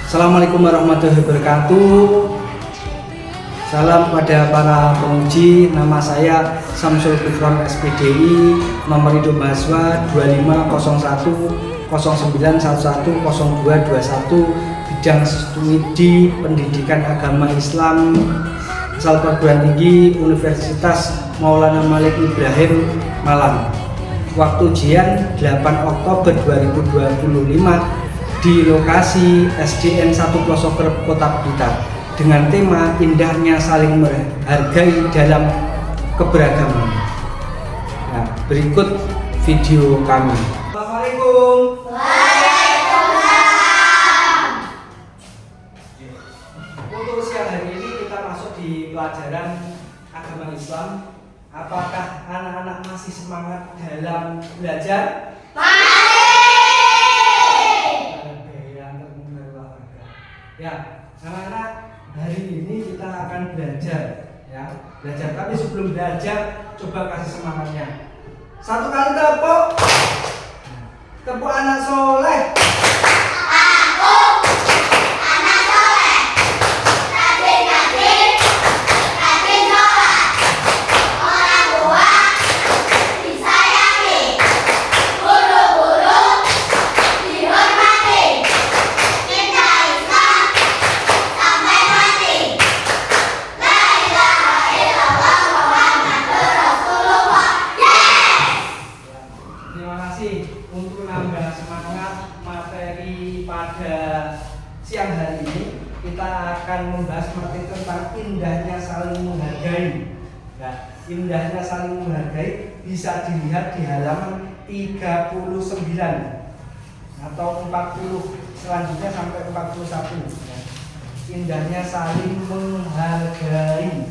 Assalamualaikum warahmatullahi wabarakatuh. Salam kepada para penguji. Nama saya Samsul Fikron SPDI, nomor hidup mahasiswa 250109110221, bidang studi pendidikan agama Islam, asal perguruan tinggi Universitas Maulana Malik Ibrahim, Malang. Waktu ujian 8 Oktober 2025 di lokasi SDN 1 Plosoker, Kota Blitar, dengan tema indahnya saling menghargai dalam keberagaman. Nah, berikut video kami. Assalamualaikum. Waalaikumsalam. Untuk siang hari ini kita masuk di pelajaran agama Islam. Apakah anak-anak masih semangat dalam belajar? Ya, anak-anak, hari ini kita akan belajar, ya. Belajar, tapi sebelum belajar, coba kasih semangatnya. Satu kali tepuk. Tepuk anak soleh. Aku anak soleh, rajin-rajin, rajin sholat, orang tua disayangi, guru-guru dihormati, cinta Islam sampai mati. La ilaha illallah Muhammadur Rasulullah. Terima kasih. Untuk nambah semangat materi pada siang hari ini, kita akan membahas materi tentang indahnya saling menghargai. Nah, indahnya saling menghargai bisa dilihat di halaman 39 atau 40, selanjutnya sampai 41. Indahnya saling menghargai.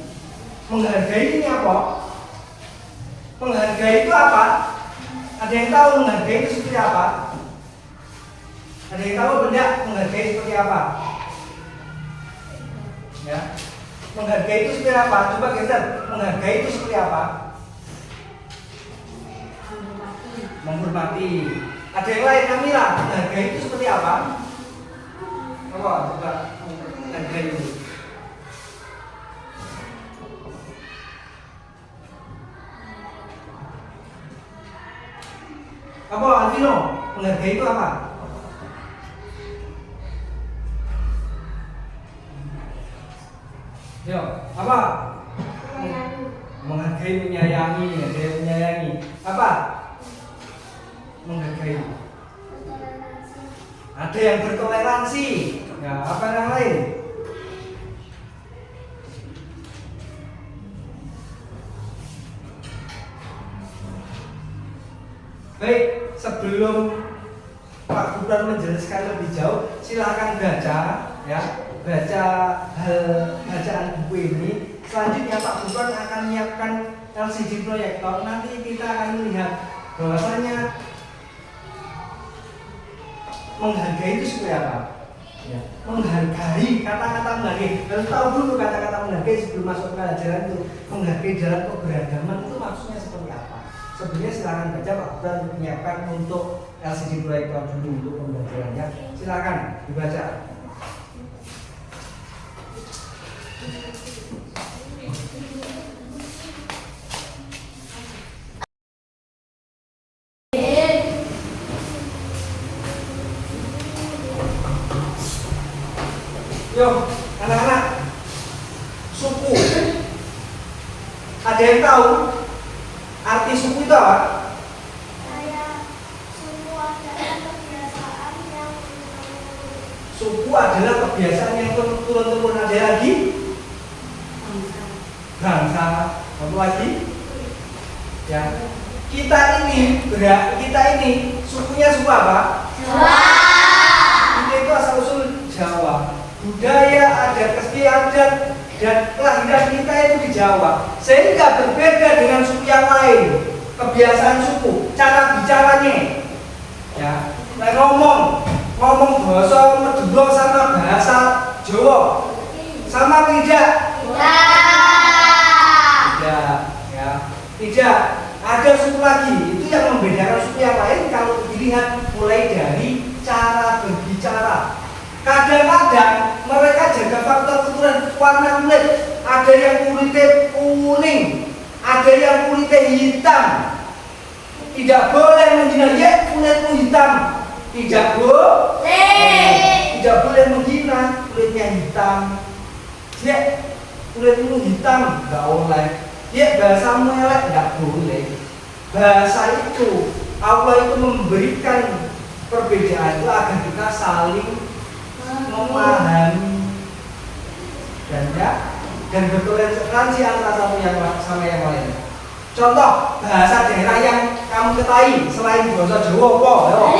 Menghargai ini apa? Menghargai itu apa? Ada yang tahu menghargai itu seperti apa? Ada yang tahu benda menghargai seperti apa? Ya, menghargai itu seperti apa? Coba geser. Menghargai itu seperti apa? Menghormati. Ada yang lain, Kamila? Menghargai itu seperti apa? Apa? Coba menghargai itu. Apa, Alvino? Menghargai itu apa? Yo, apa? Menghargai, menyayangi, ada yang menyayangi. Apa? Menghargai. Ada yang bertoleransi. Ya, apa yang lain? Baik, sebelum Pak Gubernur menjelaskan lebih jauh, silakan baca, ya, baca bacaan buku ini. Selanjutnya Pak Gubernur akan menyiapkan LCD proyektor. Nanti kita akan melihat bahwasanya menghargai itu seperti apa. Ya, menghargai, kata-kata menghargai. Harus tahu dulu kata-kata menghargai sebelum masuk ke pelajaran itu. Menghargai dalam keberagaman itu maksudnya seperti apa? Sebenarnya silakan baca, Pak Gubernur menyiapkan untuk LCD proyektor dulu untuk pembelajarannya. Silakan dibaca. Yo, anak-anak, suku. Ada yang tahu arti suku itu apa? Suku adalah kebiasaan yang turun-turun. Ada lagi? Bangsa. Apa lagi? Ya. Kita ini sukunya suku apa? Jawa. Kita itu asal usul Jawa. Budaya, adat, istiadat, dan kelahiran kita itu di Jawa, sehingga berbeda dengan suku yang lain. Kebiasaan suku, cara bicaranya, ya, ngomong bahasa Madura sama bahasa Jawa, sama tidak? Tidak, ya, tidak. Ada suku lagi, itu yang membedakan suku yang lain kalau dilihat mulai dari cara berbicara. Kadang-kadang warna kulit, ada yang kulitnya kuning, ada yang kulitnya hitam. Tidak boleh menghina, ya kulitmu hitam. Tidak boleh menghina, kulitnya hitam. Ya kulitmu hitam, nggak boleh. Ya bahasamu elek, nggak boleh. Bahasa itu Allah itu memberikan perbedaan itu agar kita saling memahami dan bertoleransi antara satu yang sama yang lain. Contoh bahasa daerah yang kamu ketahui selain bahasa Jawa apa?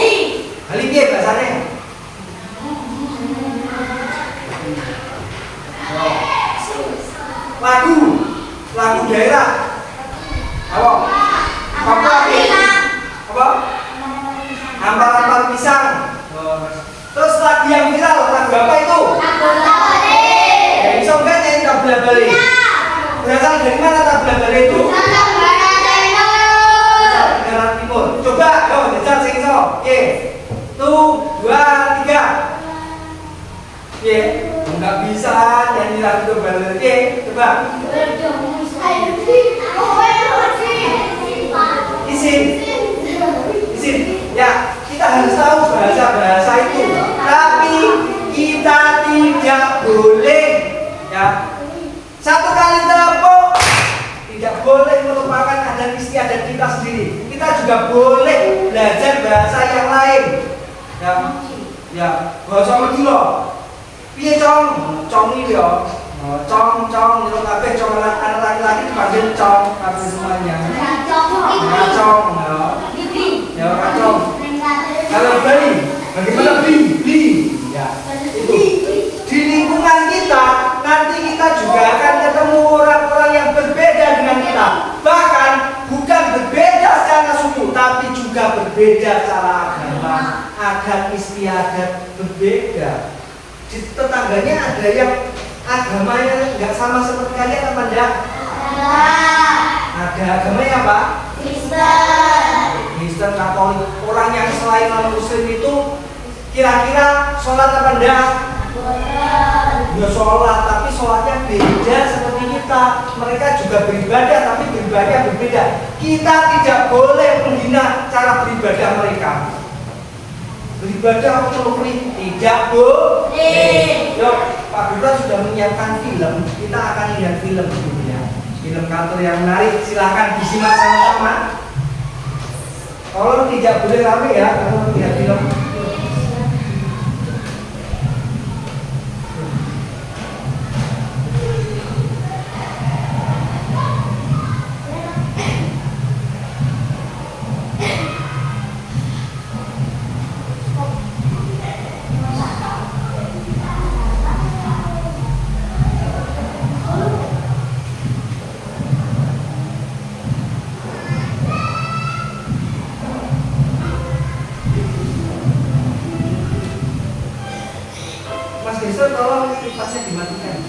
Bali piye bahasane? Lagu daerah. Apa? Apa? Ampar-ampar pisang. Terus lagu yang viral, lagu apa itu? Ya, bisa enggak nyanyi tabla balik? Berasal dari mana tabla balik itu? Negara Timur. Coba, yo, jajal sing iso. Oke. 1, 2, 3. Oke, enggak bisa nyanyi lagu tabla balik. Oke, coba. Isin. Ya, kita harus tahu bahasa itu. Tapi kita tidak boleh, ya, satu kali tepuk tidak boleh melupakan adat istiadat kita sendiri. Kita juga boleh belajar bahasa yang lain. Ya, bahasa Madura. Piye cong ini ya. Cong itu kabeh cong anak laki-laki dipanggil cong kabeh semuanya. Cong ya. Ya, cong. Kalau Bali, bagaimana Bi? Ya, itu. Di lingkungan kita, nanti kita juga akan ketemu orang-orang yang berbeda dengan kita. Bahkan bukan berbeda secara suku, tapi juga berbeda secara agama, adat istiadat berbeda. Di tetangganya ada yang agamanya nggak sama seperti kalian apa enggak? Ada agamanya apa? Kristen, Katolik. Orang yang selain non Muslim itu kira-kira sholat apa enggak? Ya sholat, tapi sholatnya beda seperti kita. Mereka juga beribadah, tapi beribadahnya berbeda. Kita tidak boleh menghina cara beribadah mereka. Beribadah untuk tidak boleh. Yuk, Pak Gubernur sudah menyiapkan film. Kita akan lihat film dulu ya. Film kantor yang menarik, silahkan disimak sama-sama. Kalau tidak boleh rame ya, kalau lihat film. Mas Gesel, tolong kipasnya dimatikan.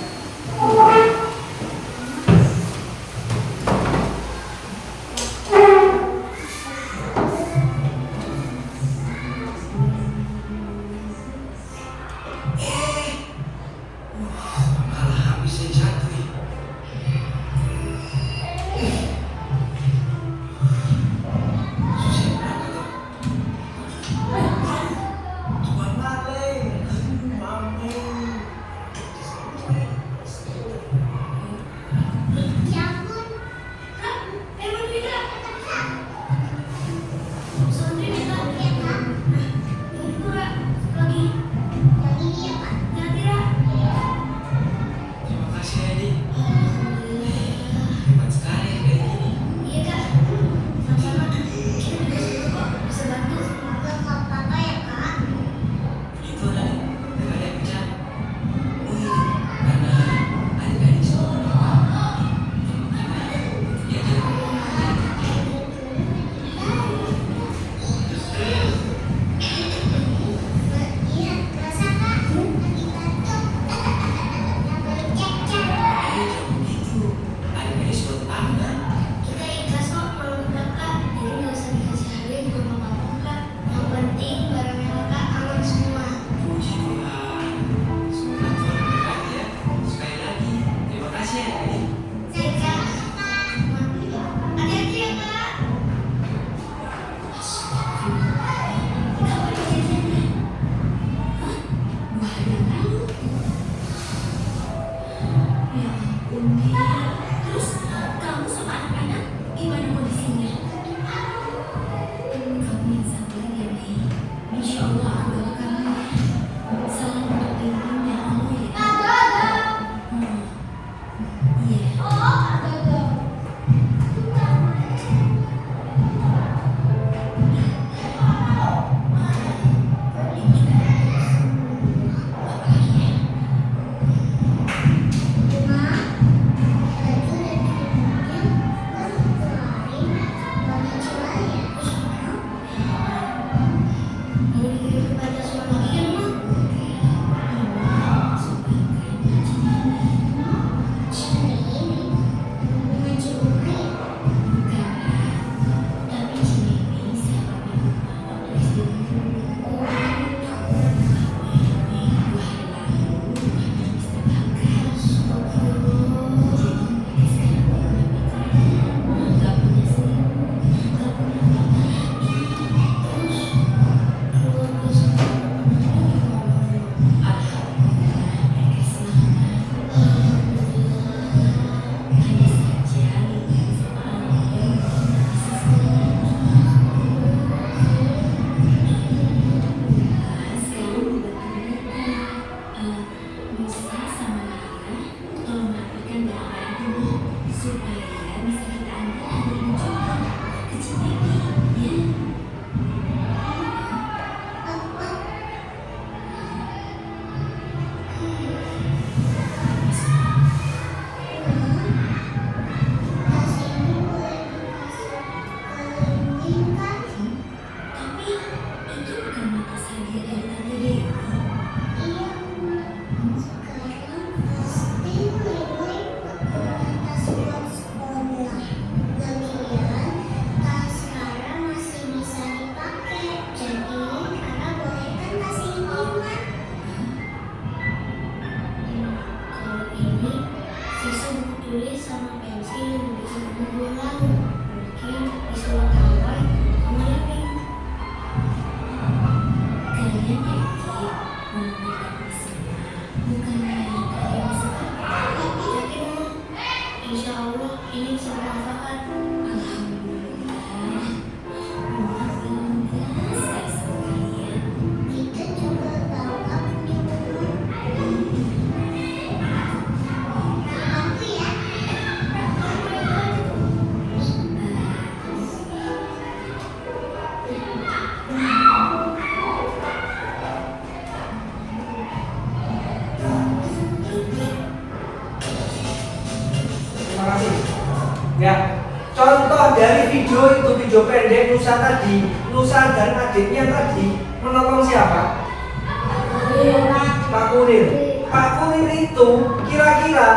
tulis sama pensil dibikin dua lalu. Mungkin disuruh tawar sama Leping. Kalian yakin mengerjakan semua bukannya yang kalian suka? Yakin Mama? Insya Allah ini bisa bermanfaat. Alhamdulillah. Maaf bangga sekali sama kalian. Kita juga tahu aku di rumah. Aku ya. Terima kasih. Ya, contoh dari video itu, video pendek Nusa tadi, Nusa dan adiknya tadi menolong siapa? Pak Kurir. Pak Kurir itu kira-kira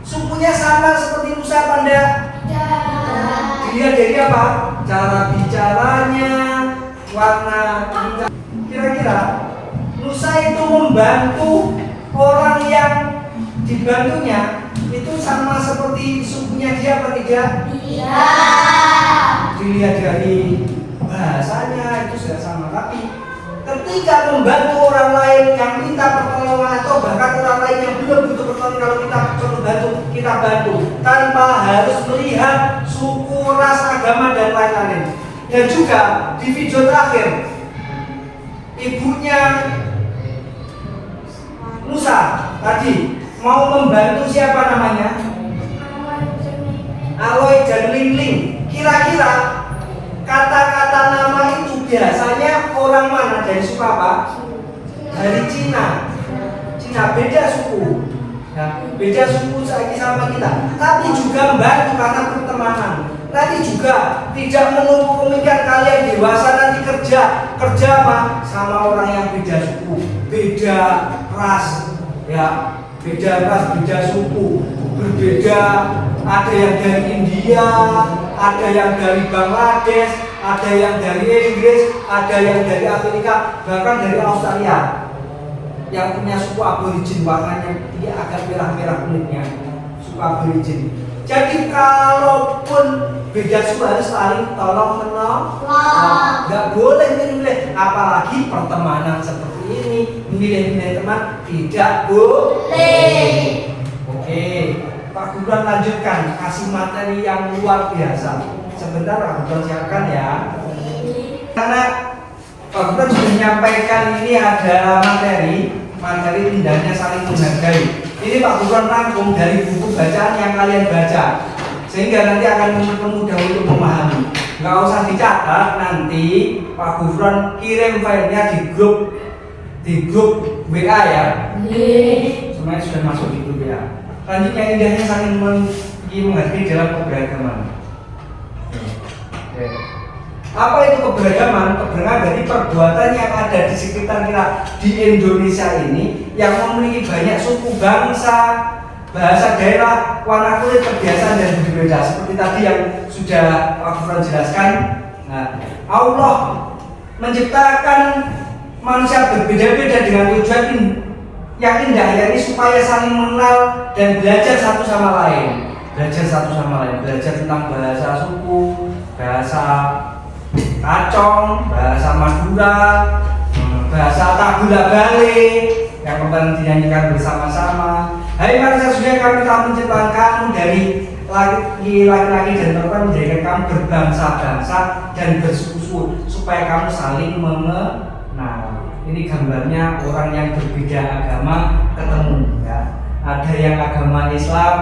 sukunya sama seperti Nusa apa enggak? Dilihat dari apa? Cara bicaranya, warna bicara. Kira-kira Nusa itu membantu orang yang dibantunya itu sama seperti sukunya dia apa tidak? Iya. Dilihat dari bahasanya itu sudah sama, tapi ketika membantu orang lain yang minta pertolongan atau bahkan orang lain yang belum butuh pertolongan, kalau kita coba bantu, kita bantu tanpa harus melihat suku, ras, agama dan lain-lain. Dan juga di video terakhir ibunya Nusa tadi mau membantu siapa namanya? Aloy dan Lingling. Kira-kira kata-kata nama itu biasanya orang mana, dari suku apa? Dari Cina. Cina beda suku. Ya, beda suku lagi sama kita. Tapi juga membantu karena pertemanan. Nanti juga tidak menunggu pemikiran kalian dewasa nanti kerja apa sama orang yang beda suku, beda ras, ya. Beda ras, beda suku, berbeda, ada yang dari India, ada yang dari Bangladesh, ada yang dari Inggris, ada yang dari Amerika, bahkan dari Australia yang punya suku aborigin, warnanya dia agak merah-merah kulitnya, suku aborigin. Jadi kalaupun beda suku harus saling tolong menolong, nggak boleh milih, apalagi pertemanan seperti ini, milih-milih teman tidak boleh. Oke, Pak Gubernur lanjutkan, kasih materi yang luar biasa. Sebentar Pak Gubernur siapkan ya. Karena Pak Gubernur sudah menyampaikan ini ada materi indahnya saling menghargai. Ini Pak Gubernur rangkum dari buku bacaan yang kalian baca, sehingga nanti akan mudah untuk memahami. Nggak usah dicatat, nanti Pak Gubernur kirim filenya di grup WA ya. Semuanya sudah masuk di grup WA. Lanjutnya indahnya saling menghargai dalam keberagaman. Apa itu keberagaman? Keberagaman dari perbuatan yang ada di sekitar kita di Indonesia ini yang memiliki banyak suku, bangsa, bahasa daerah, warna kulit, kebiasaan dan berbeda. Seperti tadi yang sudah Pak Gufron jelaskan. Nah, Allah menciptakan manusia berbeda-beda dengan tujuan yang indah, yakni supaya saling mengenal dan belajar satu sama lain. Belajar tentang bahasa suku, bahasa Kacong, bahasa Madura, bahasa Tabula Bale yang kemarin dinyanyikan bersama-sama. Hai manusia, sudah kami telah menciptakan kamu dari laki-laki dan perempuan, menjadikan kamu berbangsa-bangsa dan bersuku-suku supaya kamu saling mengenal. Ini gambarnya orang yang berbeda agama ketemu ya. Ada yang agama Islam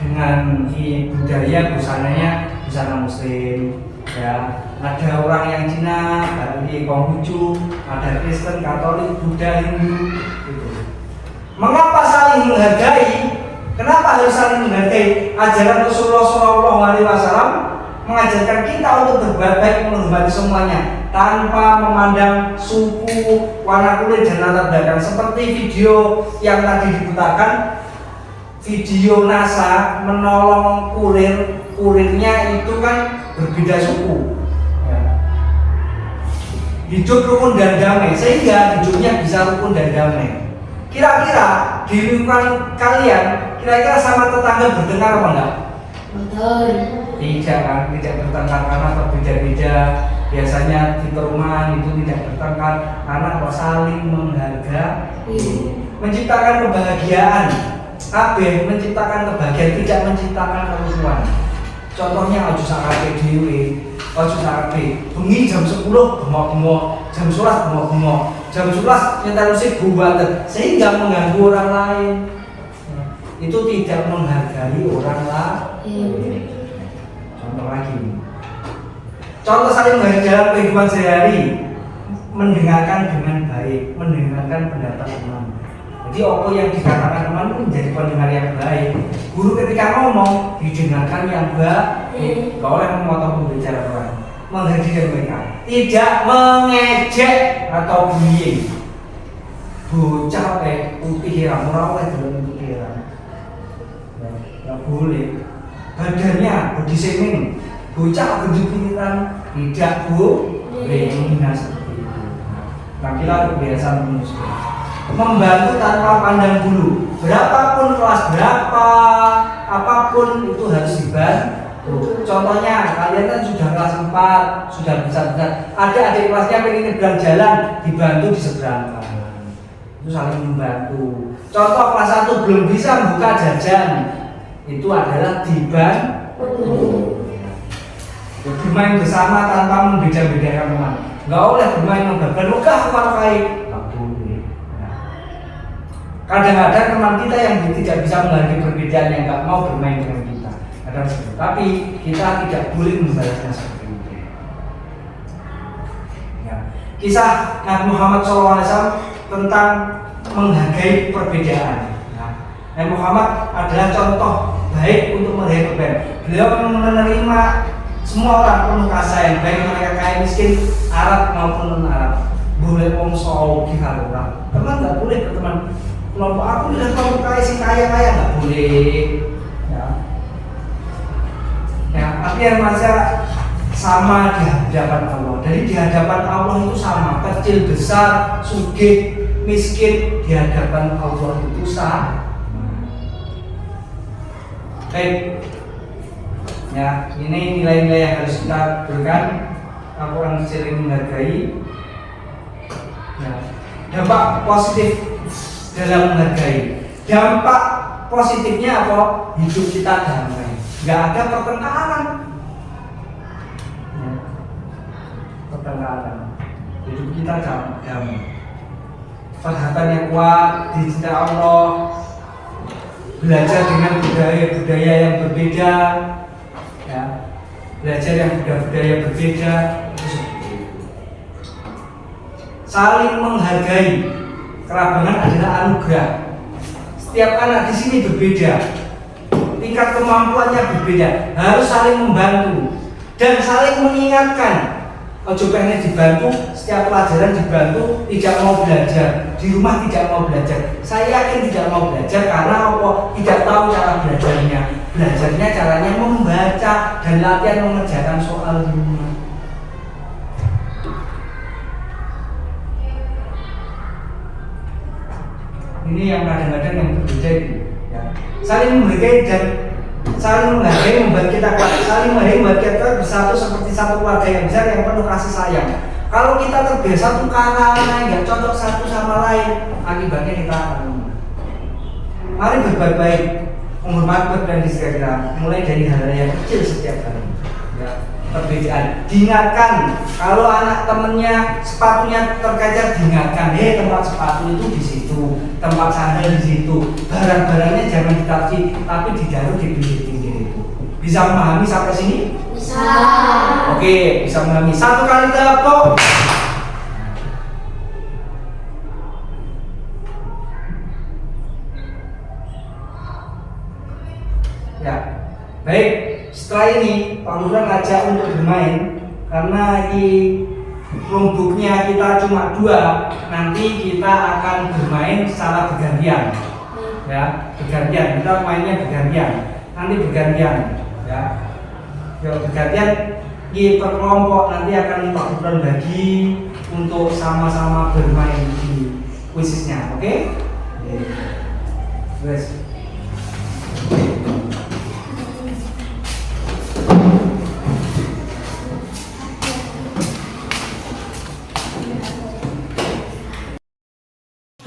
dengan budaya busananya busana muslim ya. Ada orang yang Cina dari Konghucu, ada Kristen, Katolik, Buddha, Hindu gitu. Mengapa saling menghargai? Kenapa harus saling menghargai? Ajaran Rasulullah SAW mengajarkan kita untuk berbuat baik, menghormati semuanya tanpa memandang suku, warna kulit dan latar belakang. Seperti video yang tadi diputarkan, video NASA menolong kurirnya itu kan berbeda suku ya. Hidup rukun dan damai, sehingga hidupnya bisa rukun dan damai. Kira-kira di lingkungan kalian Kira-kira sama tetangga bertengkar apa enggak? Betul. Tidak kan, tidak bertengkar karena berbeda-beda. Biasanya di perumahan itu tidak bertengkar karena apa? Saling menghargai, menciptakan kebahagiaan. Menciptakan kebahagiaan, tidak menciptakan kerusuhan. Contohnya ojo sakabe dhewe, ojo sakabe bengi jam 10 bengok-bengok, jam 11 bengok-bengok, jam 11 nyetel musik buatan sehingga mengganggu orang lain. Itu tidak menghargai orang lain. Contoh lagi. Contoh saling menghargai dalam kehidupan sehari, mendengarkan dengan baik, mendengarkan pendapat teman. Jadi apa yang dikatakan teman itu menjadi pendengar yang baik. Guru ketika ngomong didengarkan yang baik. Kau oleh memotong pembicara orang, menghargai mereka, tidak mengejek atau bullying. Bocah putih ramah oleh dalam putih nggak boleh. Badannya body shaming, bocah gendut-gendutan tidak boleh menghina seperti itu. Laki-laki kebiasaan manusia. Membantu tanpa pandang bulu, berapapun kelas berapa, apapun itu harus dibantu. Contohnya kalian kan sudah kelas 4, sudah besar-besar, ada adik kelasnya pengen nyebrang jalan, dibantu diseberangkan. Itu saling membantu. Contoh kelas 1 belum bisa membuka jajan, itu adalah dibantu. Bermain bersama tanpa membeda-bedakan teman. Nggak boleh bermain membeda-bedakan, enggak kuat-kuat. Kadang-kadang teman kita yang tidak bisa menghargai perbedaan yang nggak mau bermain dengan kita. Kadang seperti itu. Tapi kita tidak boleh membalasnya seperti itu. Ya. Kisah Nabi Muhammad SAW tentang menghargai perbedaan. Nah, Nabi Muhammad adalah contoh baik untuk menghargai perbedaan. Beliau menerima semua orang penuh kasih sayang, baik mereka kaya miskin, Arab maupun non-Arab. Boleh ngomong kita orang. Teman nggak boleh berteman. Kelompok aku tidak mau kaya si kaya nggak boleh. Ya, artinya masa sama di hadapan Allah. Dari di hadapan Allah itu sama, kecil besar, sugih miskin di hadapan Allah itu sama. Baik. Ya, ini nilai-nilai yang harus kita berikan. Aku akan sering menghargai. Ya, dampak positif dalam menghargai. Dampak positifnya apa? Hidup kita damai, nggak ada pertengkaran. Ya. Pertengkaran, hidup kita damai. Perhatian yang kuat, dicintai Allah, belajar dengan budaya yang berbeda, ya. Belajar yang budaya berbeda, itu seperti itu. Saling menghargai. Kerabangan adalah anugerah. Setiap anak di sini berbeda, tingkat kemampuannya berbeda, harus saling membantu dan saling mengingatkan. Ojo pengen dibantu, setiap pelajaran dibantu, tidak mau belajar, di rumah tidak mau belajar. Saya yakin tidak mau belajar karena apa? Tidak tahu cara belajarnya. Belajarnya caranya membaca dan latihan mengerjakan soal di rumah. Ini yang kadang-kadang yang berbeda itu, ya. Saling menghargai dan saling menghargai membuat kita kuat, saling menghargai membuat kita bersatu seperti satu keluarga yang besar yang penuh kasih sayang. Kalau kita terbiasa tukaran, nggak cocok satu sama lain, akibatnya kita akan lemah. Mari berbuat baik, menghormati perbedaan di sekitar kita, mulai dari hal yang kecil setiap hari. Ya. Perbedaan, diingatkan kalau anak temennya sepatunya terkacar, diingatkan, tempat sepatu itu di situ, tempat sandal di situ, barang-barangnya jangan ditaruh tapi ditaruh di pinggir-pinggir itu. Bisa memahami sampai sini? Bisa. Oke, bisa memahami. Satu kali tepuk. Ya, baik. Setelah ini Pak Lurah ngajak untuk bermain karena di roombooknya kita cuma 2, nanti kita akan bermain secara bergantian, ya bergantian, kita mainnya bergantian, nanti bergantian, ya bergantian di per kelompok nanti akan Pak Lurah bagi untuk sama-sama bermain di kuisisnya, oke? Yes.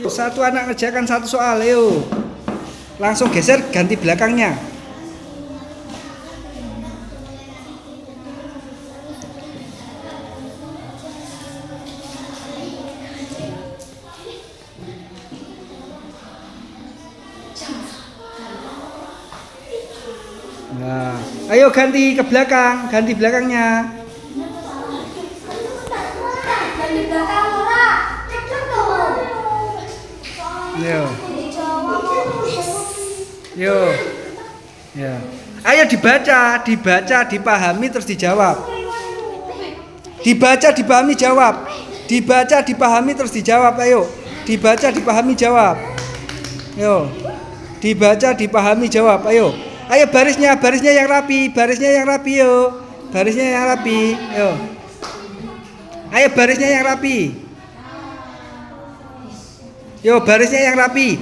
Satu anak ngerjakan satu soal, yuk. Langsung geser ganti belakangnya. Nah, ayo ganti ke belakang, ganti belakangnya. Yo. Yo. Ya. Ayo dibaca, dipahami terus dijawab. Dibaca, dipahami, jawab. Dibaca, dipahami terus dijawab, ayo. Dibaca, dipahami, jawab. Yo. Dibaca, dipahami, jawab, ayo. Ayo barisnya yang rapi, yo. Barisnya yang rapi, yo. Ayo barisnya yang rapi. Yo, barisnya yang rapi.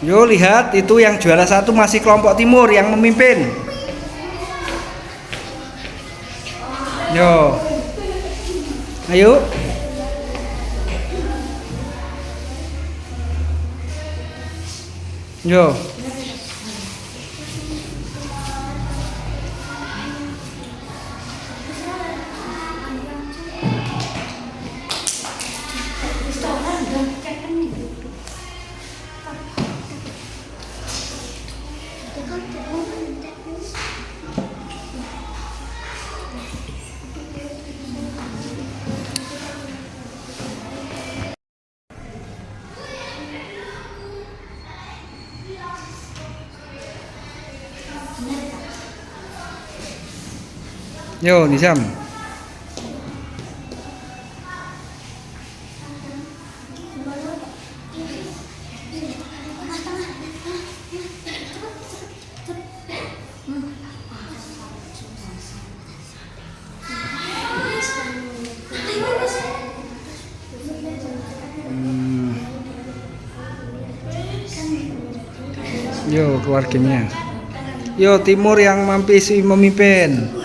Yo, lihat itu yang juara 1 masih kelompok timur yang memimpin. Yo. Ayo. Yo. Yo, Nizam. Yo, keluar gamenya. Yo, timur yang memimpin.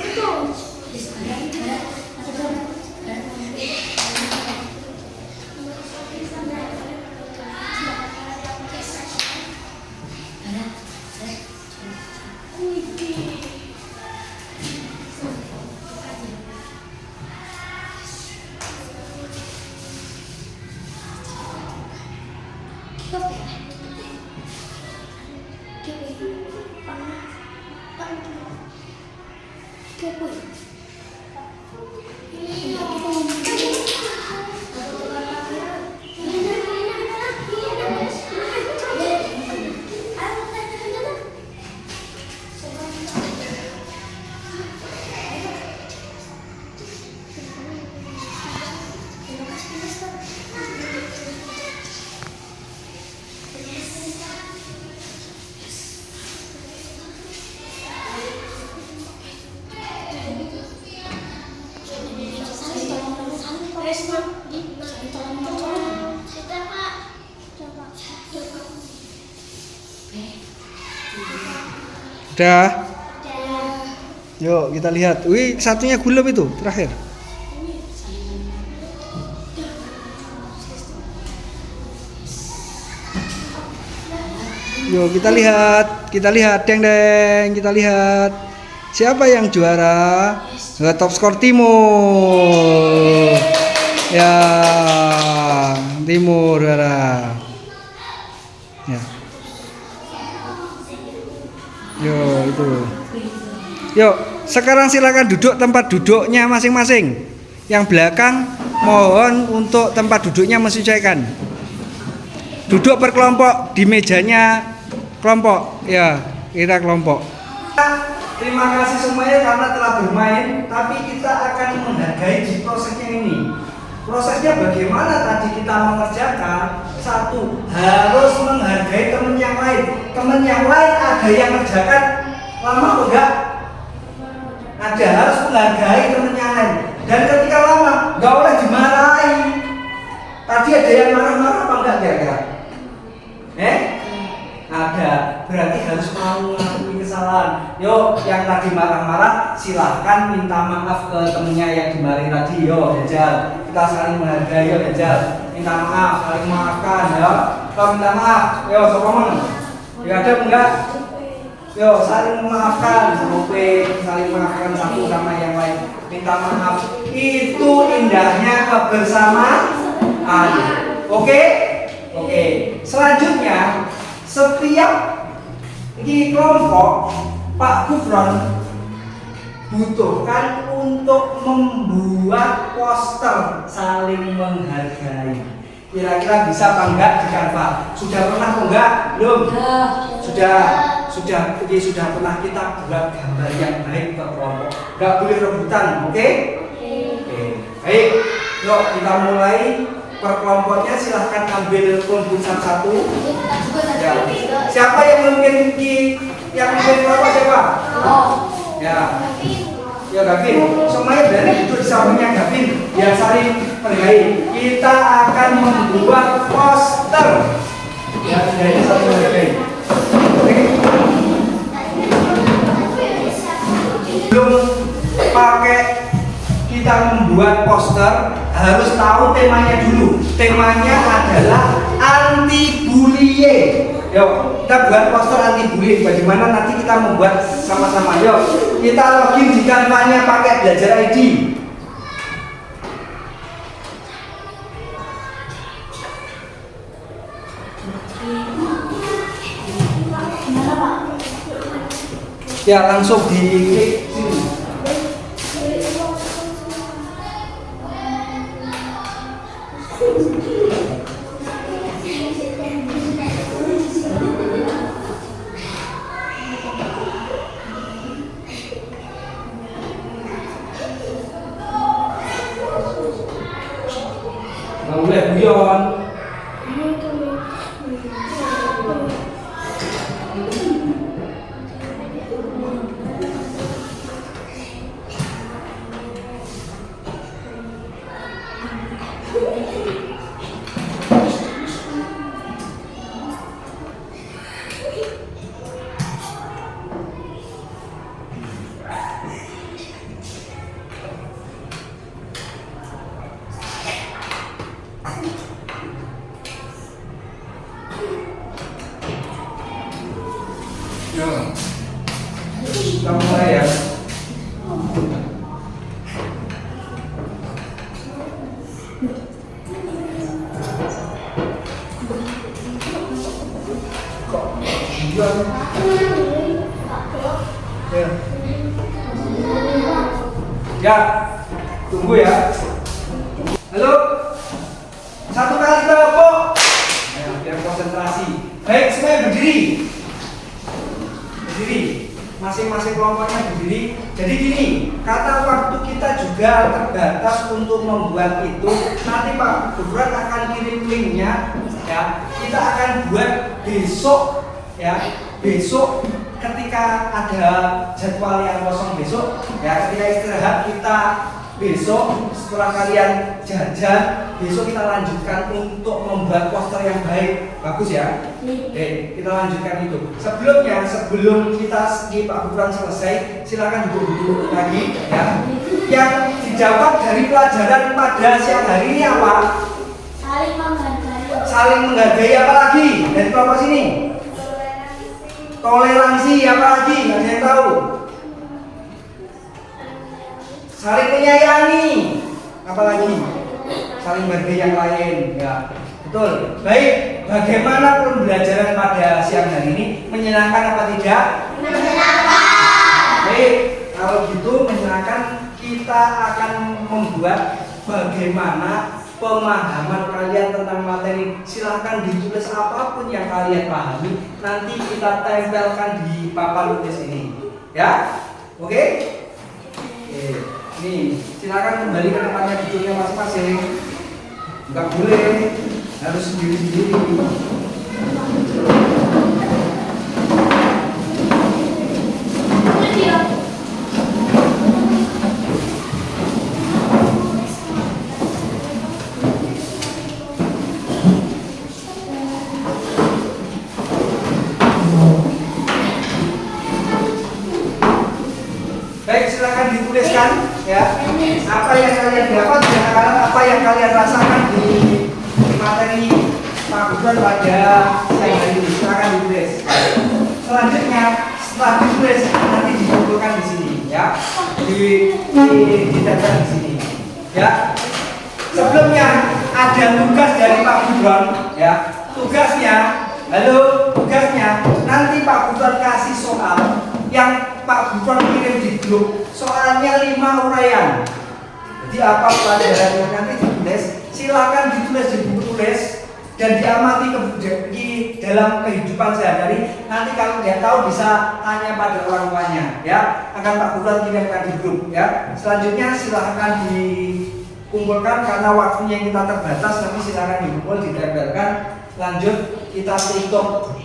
Udah. Yuk kita lihat. Wih, satunya gulung itu terakhir. Yuk kita lihat, deng, kita lihat siapa yang juara. Top skor timur. Ya, timur juara. Ya. Yo itu. Yuk, sekarang silakan duduk tempat duduknya masing-masing. Yang belakang mohon untuk tempat duduknya menyesuaikan. Duduk berkelompok di mejanya kelompok. Ya, kita kelompok. Terima kasih semuanya karena telah bermain, tapi kita akan menghargai di prosesnya ini. Prosesnya bagaimana tadi kita mengerjakan? Satu, harus menghargai teman yang lain. Teman yang lain ada yang mengerjakan lama atau enggak? Ada, harus menghargai teman yang lain. Dan ketika lama, enggak boleh dimarahi. Yuk, yang tadi marah-marah silahkan minta maaf ke temennya yang dimarahin tadi. Yo, jajal. Kita saling menghargai, yo jajal. Minta maaf, saling memaafkan, ya. Kalau minta maaf, yo sokomen. Ya ada enggak? Yo, saling memaafkan, saling memaafkan satu sama yang lain. Minta maaf. Itu indahnya kebersamaan. Oke? Oke. Selanjutnya, setiap di kelompok Pak Gufron butuhkan untuk membuat poster saling menghargai. Kira-kira bisa apa enggak di Canva? Sudah pernah apa enggak? Belum? Sudah pernah kita buat gambar yang baik ke kelompok. Enggak boleh rebutan, oke? Oke. Baik, yuk kita mulai. Per kelompoknya silahkan ambil kelompok satu-satu. Ya. Siapa yang mungkin kelompok siapa? Ya. Ya Gavin. Semuanya dari duduk di sampingnya Gavin. Biar saling menghargai. Kita akan membuat poster. Ya, dari saling menghargai. Oke. Belum pakai kita membuat poster harus tahu temanya dulu. Temanya adalah anti bullying. Yuk, kita buat poster anti bullying. Bagaimana nanti kita membuat sama-sama. Yuk, kita login di Canva-nya pakai Belajar ID. Ya, langsung diklik sini. Nggak boleh guyon. Kita mulai ya. Kok ya, tunggu ya. Halo, satu kali telepon. Biar konsentrasi. Baik, semuanya berdiri. Berdiri. Masing-masing kelompoknya berdiri. Jadi gini, kata waktu kita juga terbatas untuk membuat itu. Nanti Pak Gufron akan kirim linknya, ya. Kita akan buat besok, ya. Besok ketika ada jadwal yang kosong besok, ya. Ketika istirahat kita besok setelah kalian jajan, besok kita lanjutkan untuk membuat poster yang baik. Bagus ya. Kita lanjutkan itu. Sebelum kita di Pak Gufron selesai, silakan duduk lagi ya. Yang dijawab dari pelajaran pada siang hari ini apa? Saling menghargai. Saling menghargai apa lagi? Dari kelompok sini. Toleransi apa lagi? Nggak ada yang tahu. Saling menyayangi apa lagi? Saling menghargai yang lain ya. Betul. Baik, bagaimana pembelajaran pada siang hari ini? Menyenangkan apa tidak? Menyenangkan. Baik, kalau gitu menyenangkan, kita akan membuat bagaimana pemahaman kalian tentang materi. Silahkan ditulis apapun yang kalian pahami, nanti kita tempelkan di papan tulis ini. Ya? Oke? Oke. Nih, silakan kembali ke tempatnya duduknya masing-masing. Enggak boleh, harus sendiri-sendiri. apa yang kalian dapat dengan apa yang kalian rasakan di materi Pak Gubernur pada siang hari ini. Silakan ditulis. Selanjutnya setelah ditulis nanti dikumpulkan di sini ya, didaftar di sini ya. Sebelumnya ada tugas dari Pak Gubernur ya. Tugasnya, tugasnya nanti Pak Gubernur kasih soal yang Pak Gubernur kirim di grup. Soalnya 5 uraian. Jadi apa pelajaran yang nanti ditulis, silakan ditulis di buku tulis dan diamati di dalam kehidupan sehari-hari. Nanti kalau tidak tahu bisa tanya pada orang tuanya ya. Akan Pak Gubernur kirimkan di grup ya. Selanjutnya silakan dikumpulkan karena waktunya yang kita terbatas. Nanti silakan dikumpul, ditempelkan. Lanjut kita tutup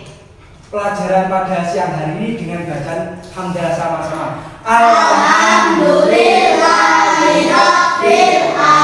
pelajaran pada siang hari ini dengan bacaan hamdalah sama-sama. Alhamdulillahirabbil alamin.